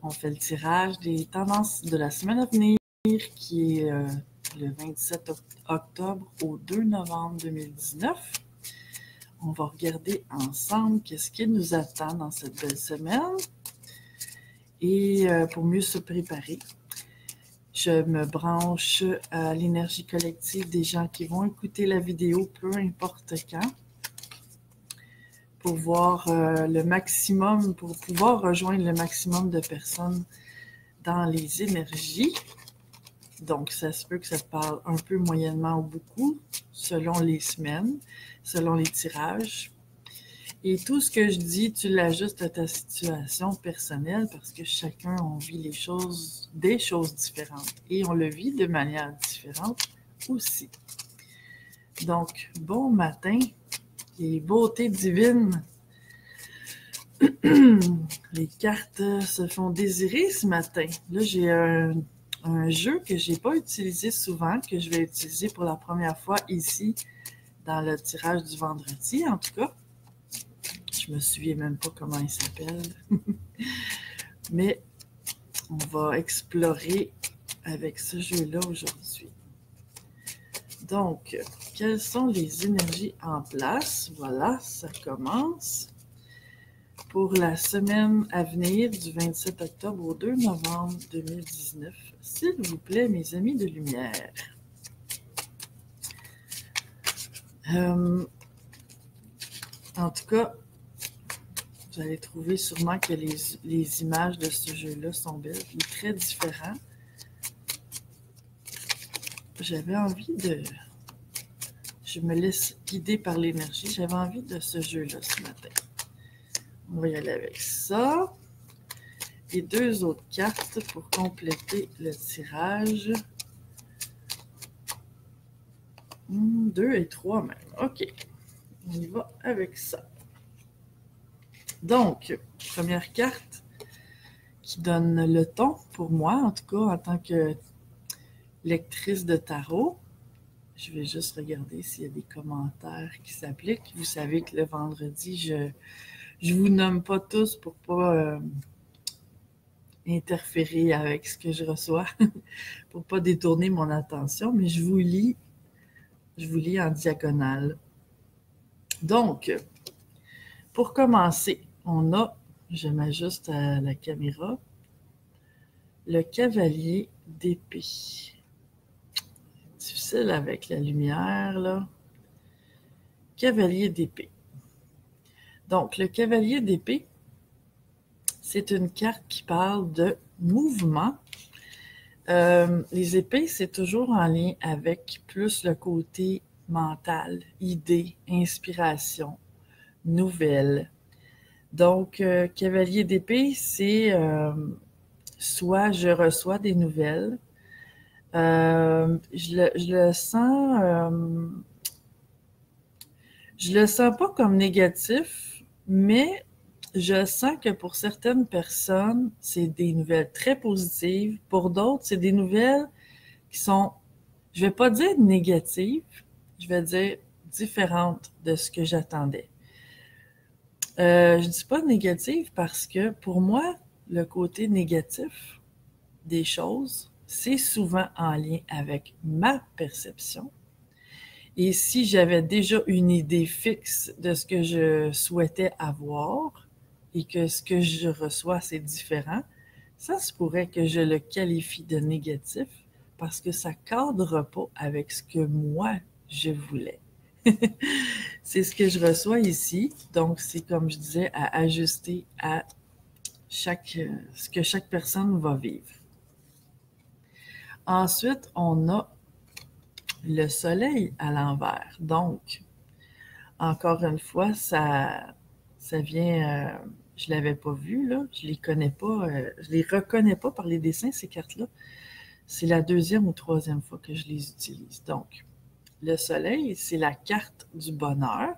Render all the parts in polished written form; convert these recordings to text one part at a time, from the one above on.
On fait le tirage des tendances de la semaine à venir qui est le 27 octobre au 2 novembre 2019. On va regarder ensemble qu'est-ce qui nous attend dans cette belle semaine. Et pour mieux se préparer, je me branche à l'énergie collective des gens qui vont écouter la vidéo, peu importe quand, pour voir le maximum, pour pouvoir rejoindre le maximum de personnes dans les énergies. Donc, ça se peut que ça parle un peu moyennement ou beaucoup, selon les semaines, selon les tirages. Et tout ce que je dis, tu l'ajustes à ta situation personnelle parce que chacun, on vit des choses différentes. Et on le vit de manière différente aussi. Donc, bon matin et beauté divine. Les cartes se font désirer ce matin. Là, j'ai un jeu que je n'ai pas utilisé souvent, que je vais utiliser pour la première fois ici dans le tirage du vendredi, en tout cas. Je me souviens même pas comment il s'appelle. Mais on va explorer avec ce jeu-là aujourd'hui. Donc, quelles sont les énergies en place? Voilà, ça commence. Pour la semaine à venir du 27 octobre au 2 novembre 2019. S'il vous plaît, mes amis de lumière. En tout cas, vous allez trouver sûrement que les images de ce jeu-là sont belles. Il est très différent. J'avais envie de... Je me laisse guider par l'énergie. J'avais envie de ce jeu-là ce matin. On va y aller avec ça. Et deux autres cartes pour compléter le tirage. 2 et 3 même. OK. On y va avec ça. Donc, première carte qui donne le ton pour moi, en tout cas en tant que lectrice de tarot. Je vais juste regarder s'il y a des commentaires qui s'appliquent. Vous savez que le vendredi, je vous nomme pas tous pour pas interférer avec ce que je reçois, pour pas détourner mon attention, mais je vous lis en diagonale. Donc, pour commencer, on a, je m'ajuste à la caméra, le cavalier d'épée. Difficile avec la lumière, là. Cavalier d'épée. Donc, le cavalier d'épée, c'est une carte qui parle de mouvement. Les épées, c'est toujours en lien avec plus le côté mental, idée, inspiration, nouvelles. Donc, cavalier d'épée, c'est soit je reçois des nouvelles, je le sens pas comme négatif, mais je sens que pour certaines personnes, c'est des nouvelles très positives. Pour d'autres, c'est des nouvelles qui sont, je vais pas dire négatives, je vais dire différentes de ce que j'attendais. Je dis pas négative parce que pour moi, le côté négatif des choses, c'est souvent en lien avec ma perception. Et si j'avais déjà une idée fixe de ce que je souhaitais avoir et que ce que je reçois, c'est différent, ça se pourrait que je le qualifie de négatif parce que ça ne cadre pas avec ce que moi, je voulais. C'est ce que je reçois ici. Donc, c'est comme je disais, à ajuster à ce que chaque personne va vivre. Ensuite, on a le soleil à l'envers. Donc, encore une fois, ça vient... je ne l'avais pas vu, là. Je les connais pas. Je les reconnais pas par les dessins, ces cartes-là. C'est la deuxième ou troisième fois que je les utilise. Donc, le soleil, c'est la carte du bonheur.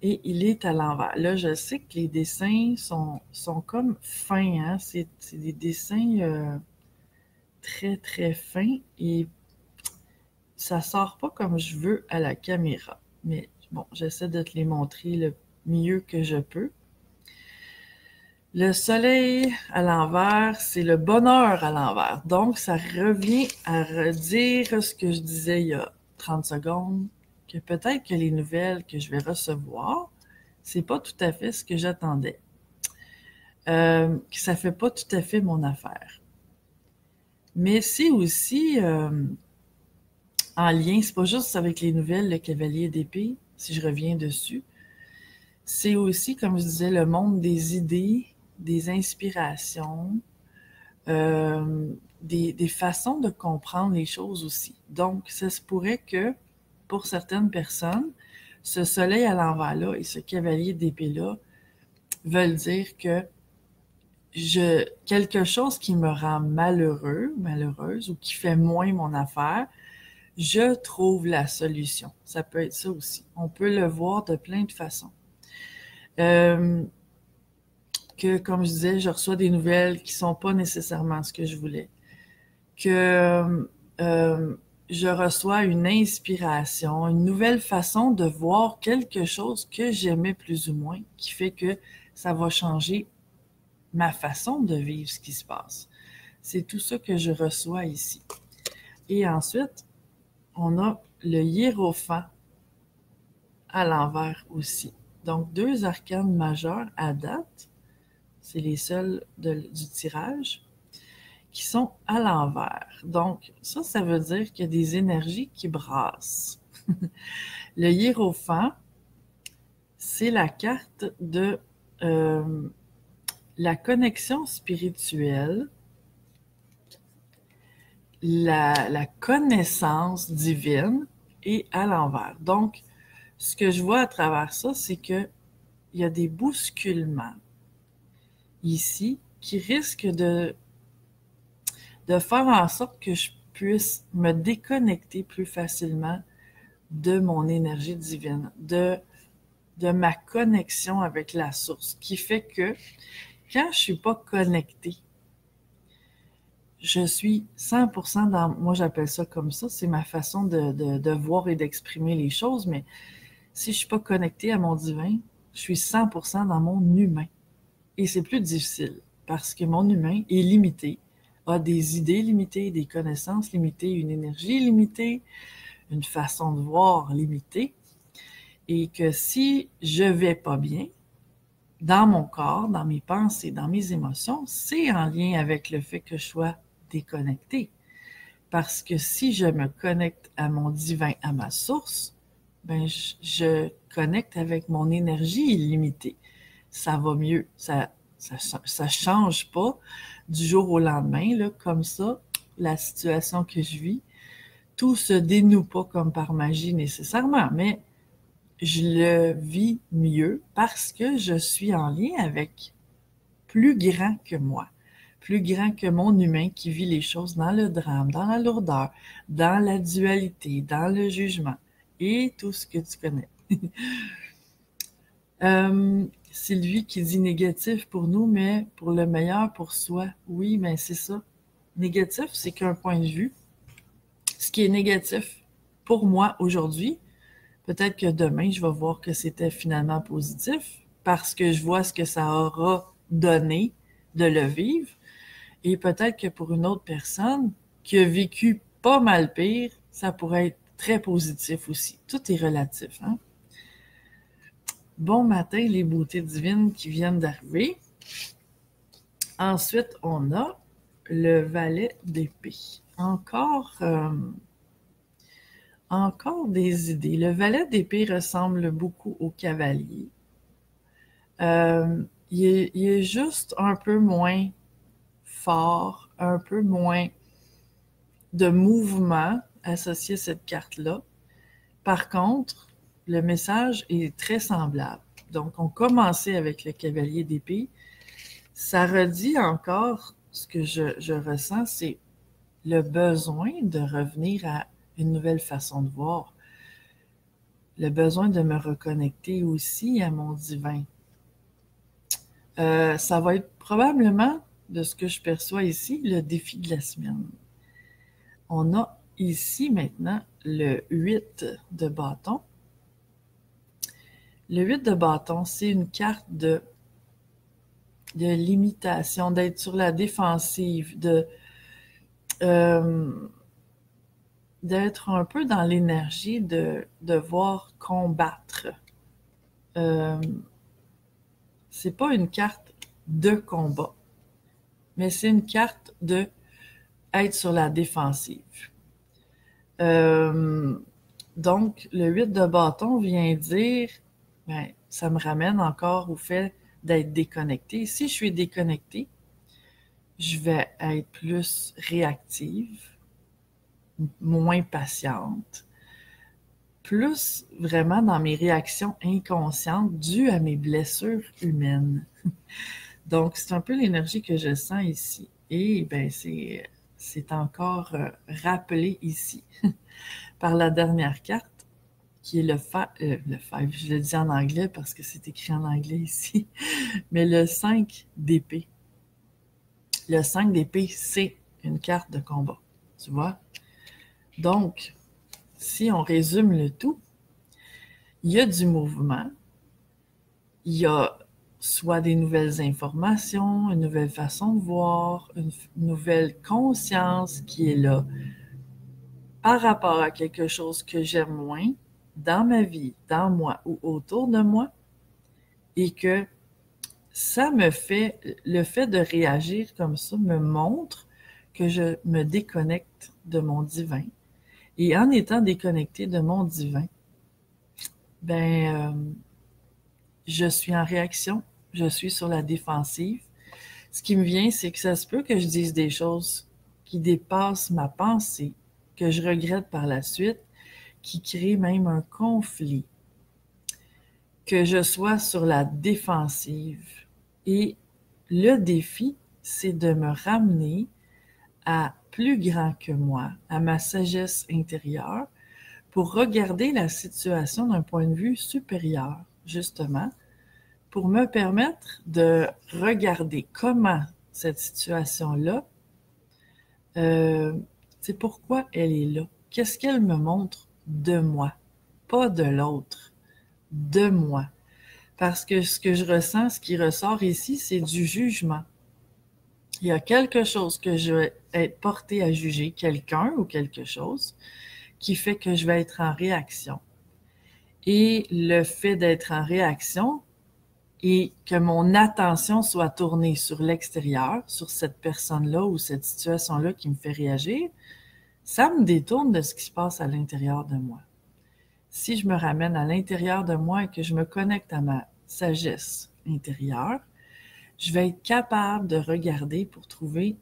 Et il est à l'envers. Là, je sais que les dessins sont comme fins. Hein? C'est des dessins très, très fins. Et ça sort pas comme je veux à la caméra. Mais bon, j'essaie de te les montrer le mieux que je peux. Le soleil à l'envers, c'est le bonheur à l'envers. Donc, ça revient à redire ce que je disais il y a 30 secondes, que peut-être que les nouvelles que je vais recevoir, c'est pas tout à fait ce que j'attendais. Que ça fait pas tout à fait mon affaire. Mais c'est aussi en lien, c'est pas juste avec les nouvelles, le cavalier d'épée, si je reviens dessus. C'est aussi, comme je disais, le monde des idées, des inspirations, des façons de comprendre les choses aussi. Donc, ça se pourrait que, pour certaines personnes, ce soleil à l'envers-là et ce cavalier d'épée-là veulent dire que quelque chose qui me rend malheureux, malheureuse, ou qui fait moins mon affaire, je trouve la solution. Ça peut être ça aussi. On peut le voir de plein de façons. Que, comme je disais, je reçois des nouvelles qui sont pas nécessairement ce que je voulais. Que je reçois une inspiration, une nouvelle façon de voir quelque chose que j'aimais plus ou moins, qui fait que ça va changer ma façon de vivre ce qui se passe. C'est tout ça que je reçois ici. Et ensuite, on a le hiérophant à l'envers aussi. Donc, deux arcanes majeures à date, c'est les seuls du tirage, qui sont à l'envers. Donc, ça veut dire qu'il y a des énergies qui brassent. Le hiérophant, c'est la carte de la connexion spirituelle, la connaissance divine et à l'envers. Donc, ce que je vois à travers ça, c'est qu'il y a des bousculements ici qui risquent de faire en sorte que je puisse me déconnecter plus facilement de mon énergie divine, de ma connexion avec la source, qui fait que quand je suis pas connectée, je suis 100% dans, moi j'appelle ça comme ça, c'est ma façon de voir et d'exprimer les choses, mais si je suis pas connectée à mon divin, je suis 100% dans mon humain. Et c'est plus difficile, parce que mon humain est limité, a des idées limitées, des connaissances limitées, une énergie limitée, une façon de voir limitée, et que si je vais pas bien, dans mon corps, dans mes pensées, dans mes émotions, c'est en lien avec le fait que je sois déconnectée. Parce que si je me connecte à mon divin, à ma source, ben je connecte avec mon énergie illimitée. Ça va mieux. Ça change pas du jour au lendemain, là, comme ça, la situation que je vis. Tout se dénoue pas comme par magie nécessairement, mais je le vis mieux parce que je suis en lien avec plus grand que moi, plus grand que mon humain qui vit les choses dans le drame, dans la lourdeur, dans la dualité, dans le jugement et tout ce que tu connais. Sylvie qui dit négatif pour nous, mais pour le meilleur pour soi. Oui, mais c'est ça. Négatif, c'est qu'un point de vue. Ce qui est négatif pour moi aujourd'hui, peut-être que demain, je vais voir que c'était finalement positif parce que je vois ce que ça aura donné de le vivre. Et peut-être que pour une autre personne qui a vécu pas mal pire, ça pourrait être très positif aussi. Tout est relatif, hein? Bon matin, les beautés divines qui viennent d'arriver. Ensuite, on a le valet d'épée. Encore des idées. Le valet d'épée ressemble beaucoup au cavalier. Il est juste un peu moins fort, un peu moins de mouvement associé à cette carte-là. Par contre, le message est très semblable. Donc, on commençait avec le cavalier d'épée. Ça redit encore ce que je ressens, c'est le besoin de revenir à une nouvelle façon de voir, le besoin de me reconnecter aussi à mon divin. Ça va être probablement, de ce que je perçois ici, le défi de la semaine. On a ici maintenant le 8 de bâton. Le 8 de bâton, c'est une carte limitation, d'être sur la défensive, d'être un peu dans l'énergie de devoir combattre. C'est pas une carte de combat, mais c'est une carte de être sur la défensive. Donc, le 8 de bâton vient dire, ben, ça me ramène encore au fait d'être déconnecté. Si je suis déconnecté, je vais être plus réactive, moins patiente, plus vraiment dans mes réactions inconscientes dues à mes blessures humaines. Donc, c'est un peu l'énergie que je sens ici. Et ben, c'est encore rappelé ici par la dernière carte, qui est le 5, je le dis en anglais parce que c'est écrit en anglais ici, mais le 5 d'épée. Le 5 d'épée, c'est une carte de combat, tu vois? Donc, si on résume le tout, il y a du mouvement, il y a soit des nouvelles informations, une nouvelle façon de voir, une nouvelle conscience qui est là par rapport à quelque chose que j'aime moins dans ma vie, dans moi ou autour de moi, et que ça me fait, le fait de réagir comme ça me montre que je me déconnecte de mon divin. Et en étant déconnecté de mon divin, je suis en réaction, je suis sur la défensive. Ce qui me vient, c'est que ça se peut que je dise des choses qui dépassent ma pensée, que je regrette par la suite, qui créent même un conflit, que je sois sur la défensive. Et le défi, c'est de me ramener à plus grand que moi, à ma sagesse intérieure, pour regarder la situation d'un point de vue supérieur, justement, pour me permettre de regarder comment cette situation-là, c'est pourquoi elle est là. Qu'est-ce qu'elle me montre de moi, pas de l'autre, de moi. Parce que ce que je ressens, ce qui ressort ici, c'est du jugement. Il y a quelque chose que je vais être porté à juger, quelqu'un ou quelque chose, qui fait que je vais être en réaction. Et le fait d'être en réaction et que mon attention soit tournée sur l'extérieur, sur cette personne-là ou cette situation-là qui me fait réagir, ça me détourne de ce qui se passe à l'intérieur de moi. Si je me ramène à l'intérieur de moi et que je me connecte à ma sagesse intérieure, je vais être capable de regarder pour trouver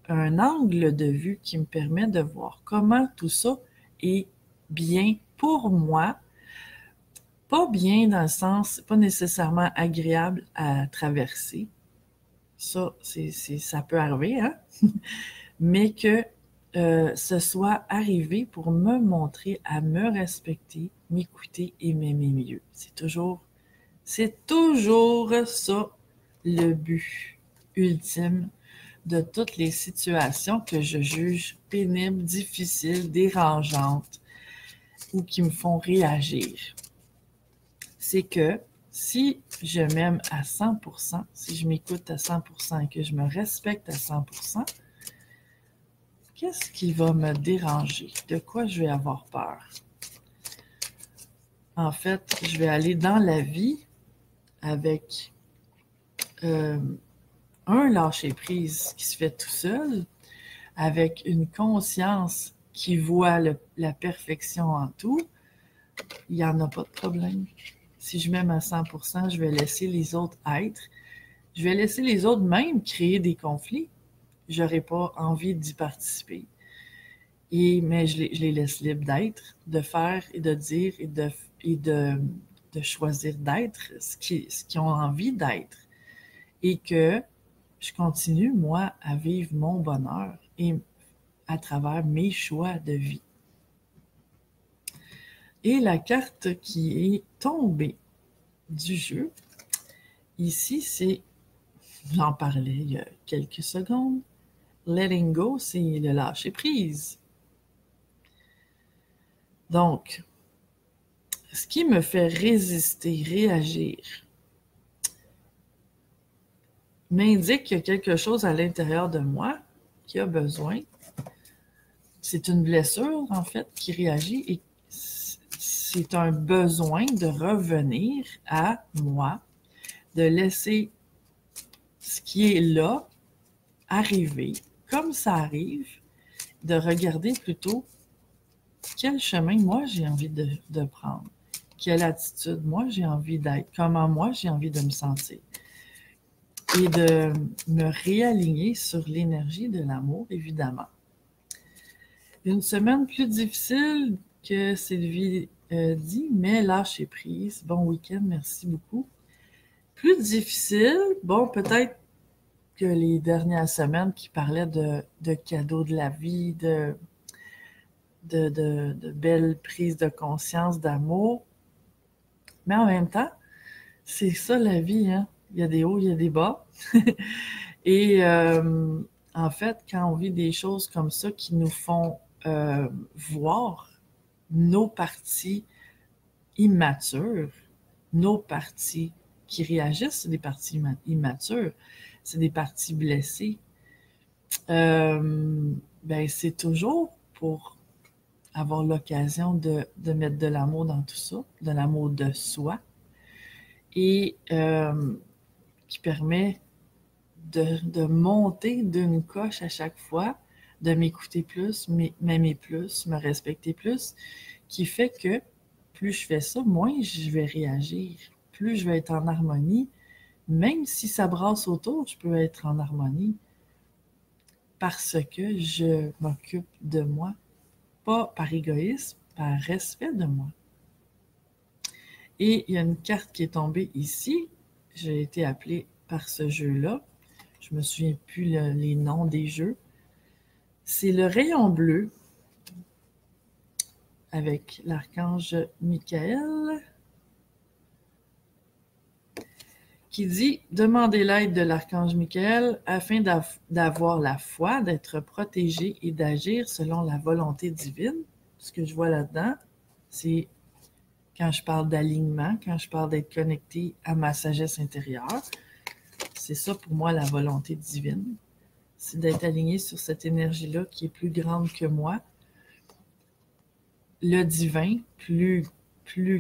un angle de vue qui me permet de voir comment tout ça est bien pour moi. Pas bien dans le sens, pas nécessairement agréable à traverser. Ça, ça peut arriver, hein? Mais que ce soit arrivé pour me montrer à me respecter, m'écouter et m'aimer mieux. C'est toujours ça le but ultime de toutes les situations que je juge pénibles, difficiles, dérangeantes ou qui me font réagir. C'est que si je m'aime à 100%, si je m'écoute à 100% et que je me respecte à 100%, qu'est-ce qui va me déranger? De quoi je vais avoir peur? En fait, je vais aller dans la vie avec un lâcher-prise qui se fait tout seul, avec une conscience qui voit la perfection en tout. Il n'y en a pas de problème. Si je m'aime à 100%, je vais laisser les autres être. Je vais laisser les autres même créer des conflits. Je n'aurai pas envie d'y participer. Mais je les laisse libres d'être, de faire et de dire et de choisir d'être ce qu'ils ont envie d'être. Et que je continue, moi, à vivre mon bonheur et à travers mes choix de vie. Et la carte qui est tombée du jeu, ici, c'est, j'en parlais il y a quelques secondes, letting go, c'est le lâcher prise. Donc, ce qui me fait résister, réagir, m'indique qu'il y a quelque chose à l'intérieur de moi qui a besoin. C'est une blessure, en fait, qui réagit et c'est un besoin de revenir à moi, de laisser ce qui est là arriver comme ça arrive, de regarder plutôt quel chemin moi j'ai envie de prendre, quelle attitude moi j'ai envie d'être, comment moi j'ai envie de me sentir. Et de me réaligner sur l'énergie de l'amour, évidemment. Une semaine plus difficile que Sylvie dit, mais lâcher prise. Bon week-end, merci beaucoup. Plus difficile, bon, peut-être que les dernières semaines qui parlaient de cadeaux de la vie, de belles prises de conscience, d'amour. Mais en même temps, c'est ça la vie, hein? Il y a des hauts, il y a des bas. Et en fait, quand on vit des choses comme ça qui nous font voir nos parties immatures, nos parties qui réagissent, c'est des parties immatures, c'est des parties blessées, ben c'est toujours pour avoir l'occasion de mettre de l'amour dans tout ça, de l'amour de soi, et qui permet de monter d'une coche à chaque fois, de m'écouter plus, m'aimer plus, me respecter plus, qui fait que plus je fais ça, moins je vais réagir, plus je vais être en harmonie. Même si ça brasse autour, je peux être en harmonie parce que je m'occupe de moi, pas par égoïsme, par respect de moi. Et il y a une carte qui est tombée ici. J'ai été appelée par ce jeu-là. Je me souviens plus les noms des jeux. C'est le rayon bleu avec l'archange Michael qui dit « Demandez l'aide de l'archange Michael afin d'avoir la foi, d'être protégé et d'agir selon la volonté divine. » Ce que je vois là-dedans, c'est quand je parle d'alignement, quand je parle d'être connecté à ma sagesse intérieure. C'est ça pour moi la volonté divine. C'est d'être aligné sur cette énergie-là qui est plus grande que moi. Le divin, plus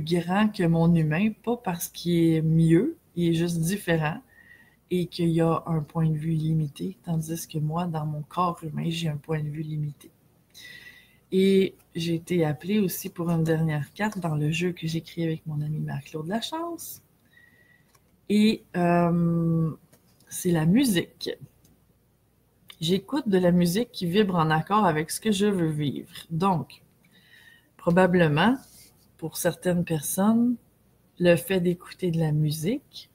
grand que mon humain, pas parce qu'il est mieux, il est juste différent et qu'il y a un point de vue limité, tandis que moi, dans mon corps humain, j'ai un point de vue limité. Et j'ai été appelée aussi pour une dernière carte dans le jeu que j'écris avec mon ami Marc-Claude Lachance. Et c'est la musique. J'écoute de la musique qui vibre en accord avec ce que je veux vivre. Donc, probablement, pour certaines personnes, le fait d'écouter de la musique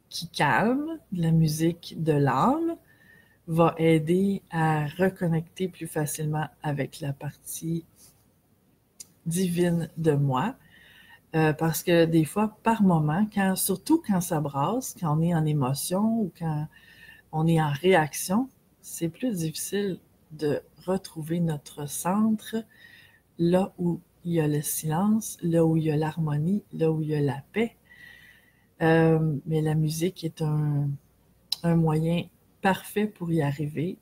qui calme, de la musique de l'âme, va aider à reconnecter plus facilement avec la partie divine de moi. Parce que des fois, par moment, surtout quand ça brasse, quand on est en émotion ou quand on est en réaction, c'est plus difficile de retrouver notre centre, là où il y a le silence, là où il y a l'harmonie, là où il y a la paix. Mais la musique est un moyen parfait pour y arriver,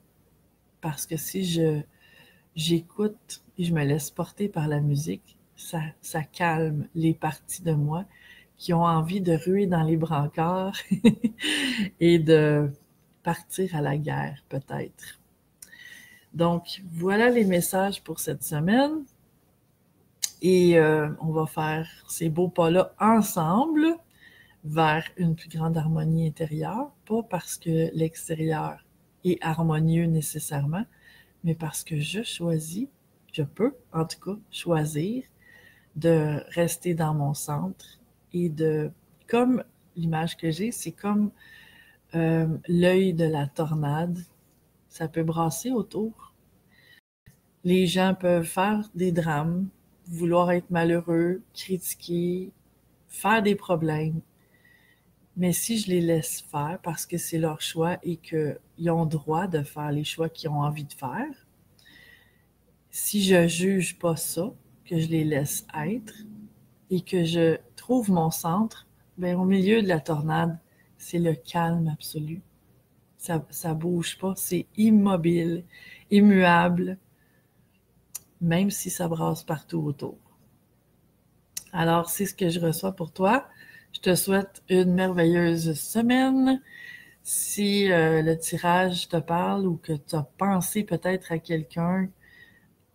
parce que si j'écoute et je me laisse porter par la musique, ça calme les parties de moi qui ont envie de ruer dans les brancards et de partir à la guerre, peut-être. Donc, voilà les messages pour cette semaine. Et on va faire ces beaux pas-là ensemble vers une plus grande harmonie intérieure, pas parce que l'extérieur est harmonieux nécessairement, mais parce que je peux en tout cas choisir de rester dans mon centre et comme l'image que j'ai, c'est comme l'œil de la tornade, ça peut brasser autour. Les gens peuvent faire des drames, vouloir être malheureux, critiquer, faire des problèmes. Mais si je les laisse faire parce que c'est leur choix et qu'ils ont droit de faire les choix qu'ils ont envie de faire, si je juge pas ça, que je les laisse être et que je trouve mon centre, ben au milieu de la tornade, c'est le calme absolu. Ça bouge pas, c'est immobile, immuable, même si ça brasse partout autour. Alors, c'est ce que je reçois pour toi. Je te souhaite une merveilleuse semaine. Si le tirage te parle ou que tu as pensé peut-être à quelqu'un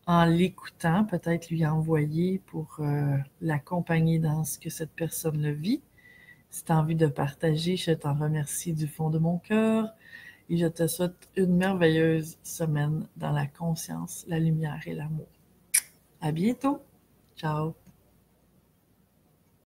en l'écoutant, peut-être lui envoyer pour l'accompagner dans ce que cette personne le vit. Si tu as envie de partager, je t'en remercie du fond de mon cœur et je te souhaite une merveilleuse semaine dans la conscience, la lumière et l'amour. À bientôt. Ciao.